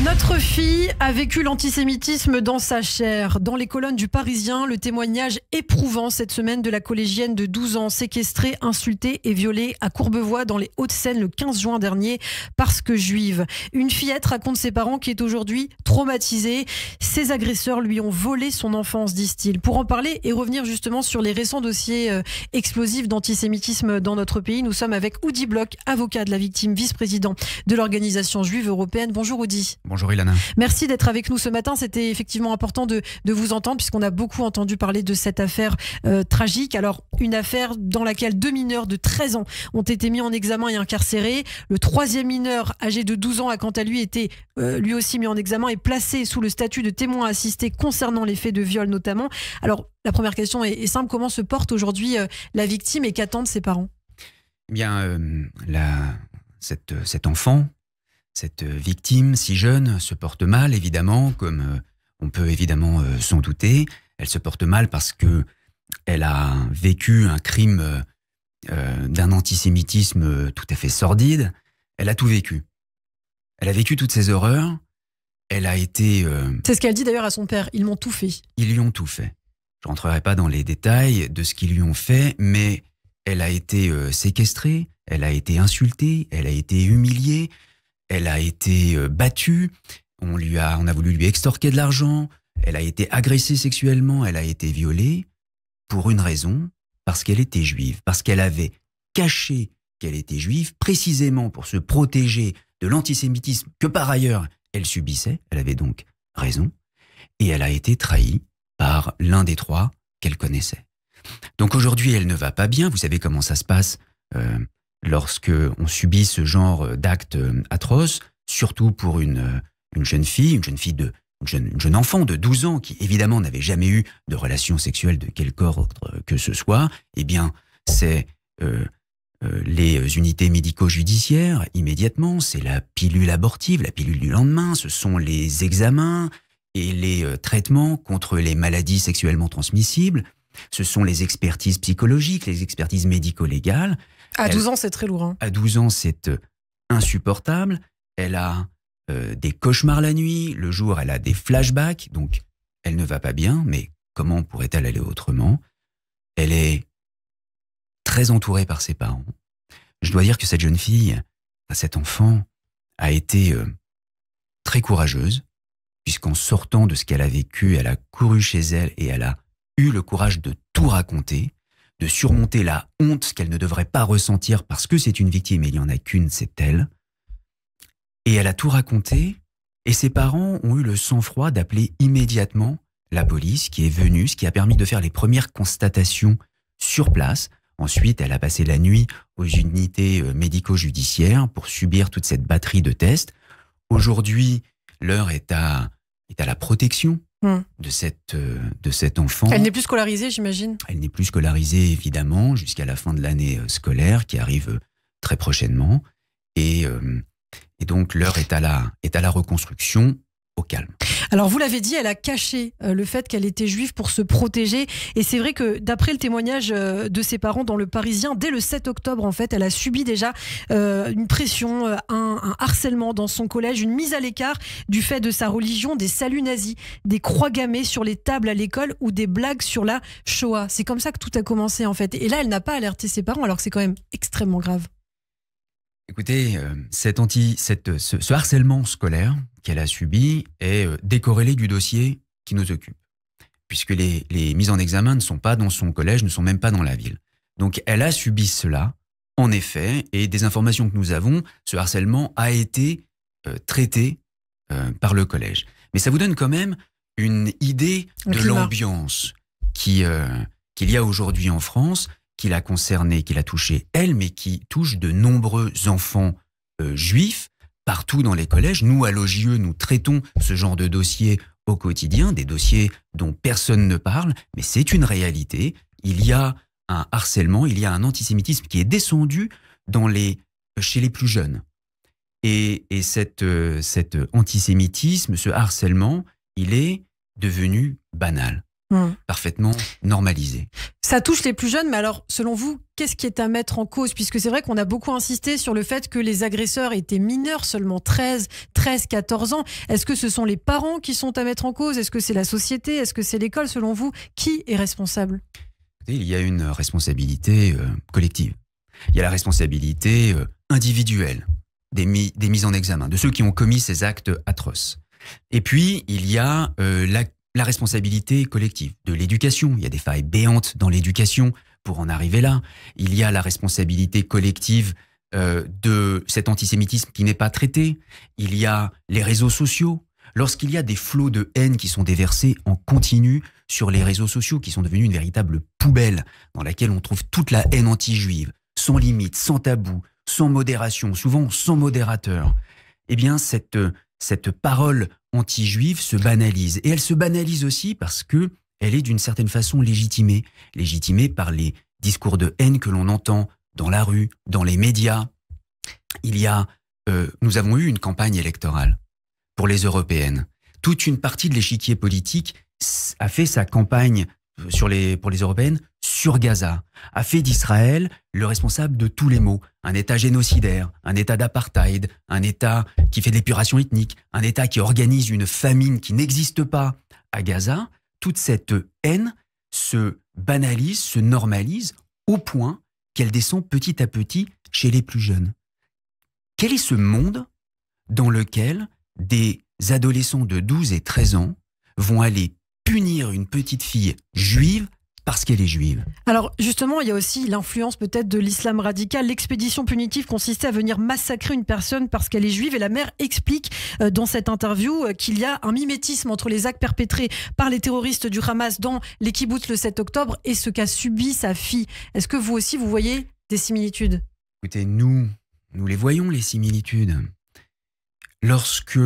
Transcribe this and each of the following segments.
Notre fille a vécu l'antisémitisme dans sa chair. Dans les colonnes du Parisien, le témoignage éprouvant cette semaine de la collégienne de 12 ans séquestrée, insultée et violée à Courbevoie dans les Hauts-de-Seine le 15 juin dernier parce que juive. Une fillette raconte ses parents qui est aujourd'hui traumatisée. Ses agresseurs lui ont volé son enfance, disent-ils. Pour en parler et revenir justement sur les récents dossiers explosifs d'antisémitisme dans notre pays, nous sommes avec Oudi Bloch, avocat de la victime, vice-président de l'organisation juive européenne. Bonjour Oudi. Bonjour Ilana. Merci d'être avec nous ce matin. C'était effectivement important de vous entendre puisqu'on a beaucoup entendu parler de cette affaire tragique. Alors, une affaire dans laquelle 2 mineurs de 13 ans ont été mis en examen et incarcérés. Le 3e mineur, âgé de 12 ans, a quant à lui été lui aussi mis en examen et placé sous le statut de témoin assisté concernant les faits de viol notamment. Alors, la première question est simple. Comment se porte aujourd'hui la victime et qu'attendent ses parents ? Eh bien, cet enfant, cette victime si jeune se porte mal, évidemment, comme on peut évidemment s'en douter. Elle se porte mal parce que elle a vécu un crime d'un antisémitisme tout à fait sordide. Elle a tout vécu. Elle a vécu toutes ces horreurs. Elle a été... C'est ce qu'elle dit d'ailleurs à son père. Ils m'ont tout fait. Ils lui ont tout fait. Je ne rentrerai pas dans les détails de ce qu'ils lui ont fait, mais elle a été séquestrée, elle a été insultée, elle a été humiliée. Elle a été battue, on a voulu lui extorquer de l'argent, elle a été agressée sexuellement, elle a été violée pour une raison, parce qu'elle était juive, parce qu'elle avait caché qu'elle était juive, précisément pour se protéger de l'antisémitisme que par ailleurs elle subissait, elle avait donc raison, et elle a été trahie par l'un des 3 qu'elle connaissait. Donc aujourd'hui elle ne va pas bien, vous savez comment ça se passe lorsque on subit ce genre d'actes atroces, surtout pour une jeune fille, une jeune enfant de 12 ans qui évidemment n'avait jamais eu de relation sexuelle de quelque ordre que ce soit, eh bien c'est les unités médico-judiciaires immédiatement, c'est la pilule abortive, la pilule du lendemain, ce sont les examens et les traitements contre les maladies sexuellement transmissibles, ce sont les expertises psychologiques, les expertises médico-légales. À 12 ans, c'est très lourd. À 12 ans, c'est insupportable. Elle a des cauchemars la nuit. Le jour, elle a des flashbacks. Donc, elle ne va pas bien. Mais comment pourrait-elle aller autrement ? Elle est très entourée par ses parents. Je dois dire que cette jeune fille, cet enfant, a été très courageuse, puisqu'en sortant de ce qu'elle a vécu, elle a couru chez elle et elle a eu le courage de tout raconter, de surmonter la honte qu'elle ne devrait pas ressentir parce que c'est une victime et il n'y en a qu'une, c'est elle. Et elle a tout raconté et ses parents ont eu le sang-froid d'appeler immédiatement la police qui est venue, ce qui a permis de faire les premières constatations sur place. Ensuite, elle a passé la nuit aux unités médico-judiciaires pour subir toute cette batterie de tests. Aujourd'hui, l'heure est à la protection de cet enfant. Elle n'est plus scolarisée, j'imagine. Elle n'est plus scolarisée, évidemment, jusqu'à la fin de l'année scolaire, qui arrive très prochainement. Et donc, l'heure est à la reconstruction au calme. Alors, vous l'avez dit, elle a caché le fait qu'elle était juive pour se protéger. Et c'est vrai que, d'après le témoignage de ses parents dans Le Parisien, dès le 7 octobre, en fait, elle a subi déjà une pression, un harcèlement dans son collège, une mise à l'écart du fait de sa religion, des saluts nazis, des croix gammées sur les tables à l'école ou des blagues sur la Shoah. C'est comme ça que tout a commencé, en fait. Et là, elle n'a pas alerté ses parents, alors que c'est quand même extrêmement grave. Écoutez, ce harcèlement scolaire qu'elle a subi est décorrélé du dossier qui nous occupe, puisque les mises en examen ne sont pas dans son collège, ne sont même pas dans la ville. Donc elle a subi cela, en effet, et des informations que nous avons, ce harcèlement a été traité par le collège. Mais ça vous donne quand même une idée de l'ambiance qu'il y a aujourd'hui en France, qui l'a concernée, qui l'a touchée elle, mais qui touche de nombreux enfants juifs partout dans les collèges. Nous, à Logieux, nous traitons ce genre de dossiers au quotidien, des dossiers dont personne ne parle, mais c'est une réalité. Il y a un harcèlement, il y a un antisémitisme qui est descendu chez les plus jeunes. Et cet antisémitisme, ce harcèlement, il est devenu banal. Parfaitement normalisé. Ça touche les plus jeunes, mais alors, selon vous, qu'est-ce qui est à mettre en cause? Puisque c'est vrai qu'on a beaucoup insisté sur le fait que les agresseurs étaient mineurs, seulement 13, 14 ans. Est-ce que ce sont les parents qui sont à mettre en cause? Est-ce que c'est la société? Est-ce que c'est l'école? Selon vous, qui est responsable? Il y a une responsabilité collective. Il y a la responsabilité individuelle des mises en examen, de ceux qui ont commis ces actes atroces. Et puis, il y a la responsabilité collective de l'éducation. Il y a des failles béantes dans l'éducation pour en arriver là. Il y a la responsabilité collective de cet antisémitisme qui n'est pas traité. Il y a les réseaux sociaux. Lorsqu'il y a des flots de haine qui sont déversés en continu sur les réseaux sociaux, qui sont devenus une véritable poubelle dans laquelle on trouve toute la haine anti-juive, sans limite, sans tabou, sans modération, souvent sans modérateur, eh bien cette parole anti-juive se banalise. Et elle se banalise aussi parce que elle est d'une certaine façon légitimée par les discours de haine que l'on entend dans la rue, dans les médias. Nous avons eu une campagne électorale pour les européennes. Toute une partie de l'échiquier politique a fait sa campagne pour les européennes sur Gaza, a fait d'Israël le responsable de tous les maux. Un État génocidaire, un État d'apartheid, un État qui fait de l'épuration ethnique, un État qui organise une famine qui n'existe pas à Gaza. Toute cette haine se banalise, se normalise au point qu'elle descend petit à petit chez les plus jeunes. Quel est ce monde dans lequel des adolescents de 12 et 13 ans vont aller punir une petite fille juive parce qu'elle est juive? Alors justement, il y a aussi l'influence peut-être de l'islam radical. L'expédition punitive consistait à venir massacrer une personne parce qu'elle est juive, et la mère explique dans cette interview qu'il y a un mimétisme entre les actes perpétrés par les terroristes du Hamas dans les kibboutz le 7 octobre et ce qu'a subi sa fille. Est-ce que vous aussi, vous voyez des similitudes? Écoutez, nous les voyons, les similitudes. Lorsque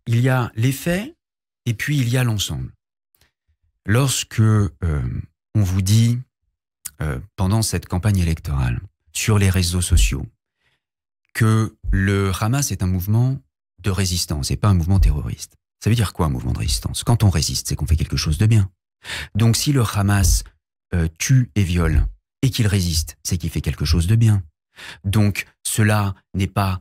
il y a les faits et puis il y a l'ensemble. Lorsque on vous dit pendant cette campagne électorale sur les réseaux sociaux que le Hamas est un mouvement de résistance et pas un mouvement terroriste, ça veut dire quoi un mouvement de résistance? Quand on résiste, c'est qu'on fait quelque chose de bien. Donc si le Hamas tue et viole et qu'il résiste, c'est qu'il fait quelque chose de bien. Donc cela n'est pas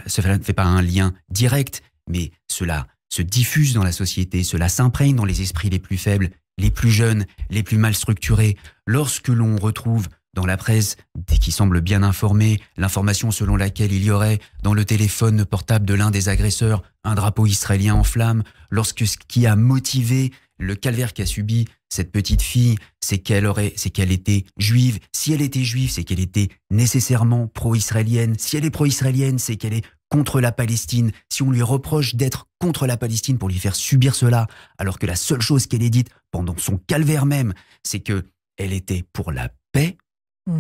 cela ne fait pas un lien direct, mais cela se diffuse dans la société, cela s'imprègne dans les esprits les plus faibles, les plus jeunes, les plus mal structurés. Lorsque l'on retrouve dans la presse, qui semble bien informée, l'information selon laquelle il y aurait dans le téléphone portable de l'un des agresseurs un drapeau israélien en flammes, lorsque ce qui a motivé le calvaire qu'a subi cette petite fille, c'est qu'elle était juive. Si elle était juive, c'est qu'elle était nécessairement pro-israélienne. Si elle est pro-israélienne, c'est qu'elle est contre la Palestine. Si on lui reproche d'être contre la Palestine pour lui faire subir cela, alors que la seule chose qu'elle ait dite pendant son calvaire même, c'est que elle était pour la paix,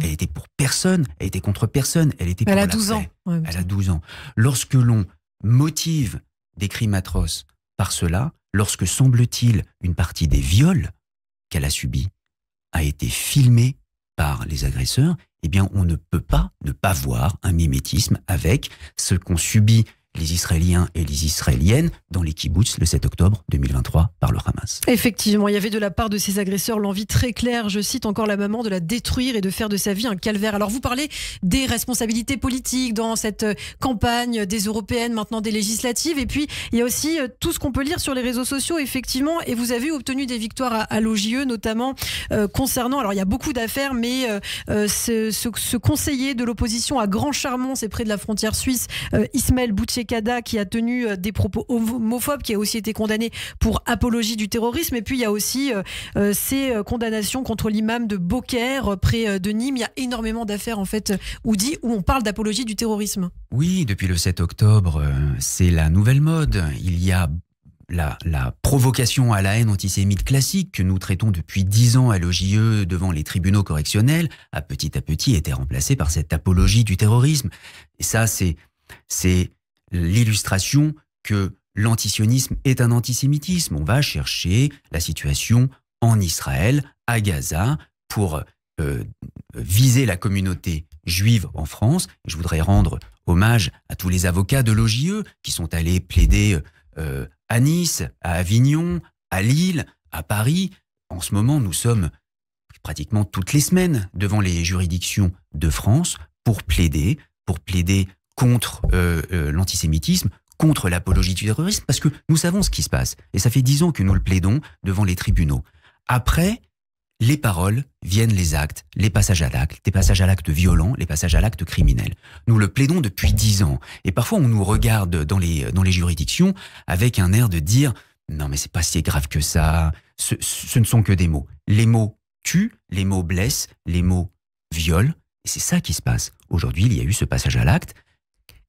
elle était pour personne, elle était contre personne, elle était pour la paix. Elle a 12 ans. Ouais, elle a 12 ans. Lorsque l'on motive des crimes atroces par cela, lorsque, semble-t-il, une partie des viols qu'elle a subis a été filmée par les agresseurs, eh bien, on ne peut pas ne pas voir un mimétisme avec ce qu'ont subi les Israéliens et les Israéliennes dans les kibboutz le 7 octobre 2023 par le Hamas. Effectivement, il y avait de la part de ces agresseurs l'envie très claire, je cite encore la maman, de la détruire et de faire de sa vie un calvaire. Alors vous parlez des responsabilités politiques dans cette campagne des européennes, maintenant des législatives, et puis il y a aussi tout ce qu'on peut lire sur les réseaux sociaux, effectivement, et vous avez obtenu des victoires à l'OJE, notamment concernant, alors il y a beaucoup d'affaires, mais ce conseiller de l'opposition à Grand Charmont, c'est près de la frontière suisse, Ismaël Bouchekada, qui a tenu des propos homophobes, qui a aussi été condamné pour apologie du terrorisme. Et puis il y a aussi ces condamnations contre l'imam de Beaucaire, près de Nîmes. Il y a énormément d'affaires en fait où on parle d'apologie du terrorisme. Oui, depuis le 7 octobre, c'est la nouvelle mode. Il y a la provocation à la haine antisémite classique que nous traitons depuis 10 ans à l'OJE devant les tribunaux correctionnels a petit été remplacée par cette apologie du terrorisme. Et ça, c'est l'illustration que l'antisionisme est un antisémitisme. On va chercher la situation en Israël, à Gaza, pour viser la communauté juive en France. Je voudrais rendre hommage à tous les avocats de l'OJE qui sont allés plaider à Nice, à Avignon, à Lille, à Paris. En ce moment, nous sommes pratiquement toutes les semaines devant les juridictions de France pour plaider contre l'antisémitisme, contre l'apologie du terrorisme, parce que nous savons ce qui se passe. Et ça fait 10 ans que nous le plaidons devant les tribunaux. Après, les paroles viennent les actes, les passages à l'acte, les passages à l'acte violents, les passages à l'acte criminel. Nous le plaidons depuis 10 ans. Et parfois, on nous regarde dans les juridictions avec un air de dire « Non, mais c'est pas si grave que ça. Ce ne sont que des mots. » Les mots tuent, les mots blessent, les mots violent. Et c'est ça qui se passe. Aujourd'hui, il y a eu ce passage à l'acte.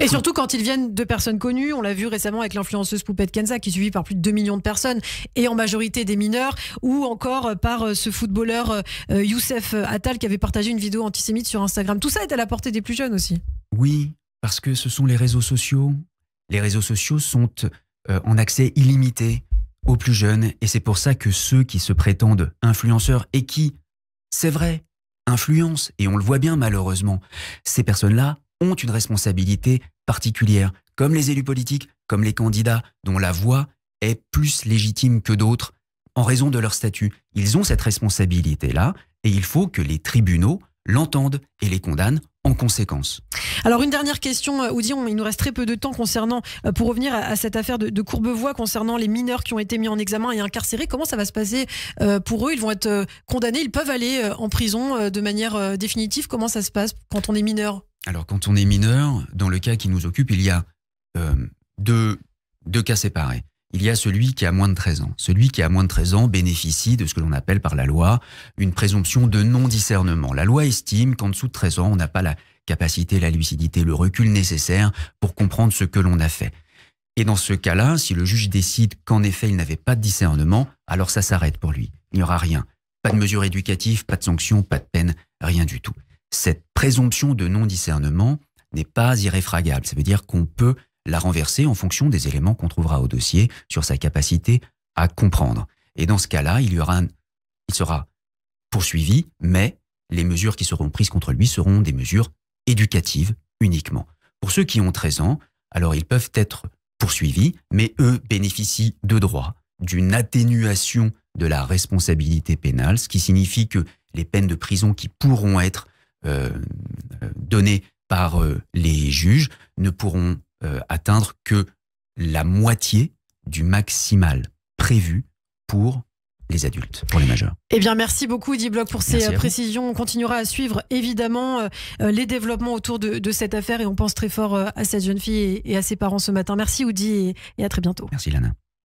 Et surtout quand ils viennent de personnes connues, on l'a vu récemment avec l'influenceuse Poupette Kenza qui est suivie par plus de 2 millions de personnes et en majorité des mineurs, ou encore par ce footballeur Youssef Attal qui avait partagé une vidéo antisémite sur Instagram. Tout ça est à la portée des plus jeunes aussi. Oui, parce que ce sont les réseaux sociaux. Les réseaux sociaux sont en accès illimité aux plus jeunes et c'est pour ça que ceux qui se prétendent influenceurs et qui, c'est vrai, influencent, et on le voit bien malheureusement, ces personnes-là ont une responsabilité particulière, comme les élus politiques, comme les candidats dont la voix est plus légitime que d'autres en raison de leur statut. Ils ont cette responsabilité-là et il faut que les tribunaux l'entendent et les condamnent en conséquence. Alors une dernière question, Oudi, il nous reste très peu de temps concernant, pour revenir à cette affaire de Courbevoie concernant les mineurs qui ont été mis en examen et incarcérés. Comment ça va se passer pour eux? Ils vont être condamnés, ils peuvent aller en prison de manière définitive. Comment ça se passe quand on est mineur? Alors quand on est mineur, dans le cas qui nous occupe, il y a deux cas séparés. Il y a celui qui a moins de 13 ans. Celui qui a moins de 13 ans bénéficie de ce que l'on appelle par la loi une présomption de non-discernement. La loi estime qu'en dessous de 13 ans, on n'a pas la capacité, la lucidité, le recul nécessaire pour comprendre ce que l'on a fait. Et dans ce cas-là, si le juge décide qu'en effet il n'avait pas de discernement, alors ça s'arrête pour lui. Il n'y aura rien. Pas de mesure éducative, pas de sanction, pas de peine, rien du tout. Cette présomption de non-discernement n'est pas irréfragable. Ça veut dire qu'on peut la renverser en fonction des éléments qu'on trouvera au dossier sur sa capacité à comprendre. Et dans ce cas-là, il sera poursuivi, mais les mesures qui seront prises contre lui seront des mesures éducatives uniquement. Pour ceux qui ont 13 ans, alors ils peuvent être poursuivis, mais eux bénéficient de droits, d'une atténuation de la responsabilité pénale, ce qui signifie que les peines de prison qui pourront être données par les juges ne pourront atteindre que la moitié du maximal prévu pour les adultes, pour les majeurs. Eh bien, merci beaucoup, Oudi Bloch, pour ces précisions. On continuera à suivre, évidemment, les développements autour de cette affaire et on pense très fort à cette jeune fille et à ses parents ce matin. Merci, Oudi, et à très bientôt. Merci, Lana.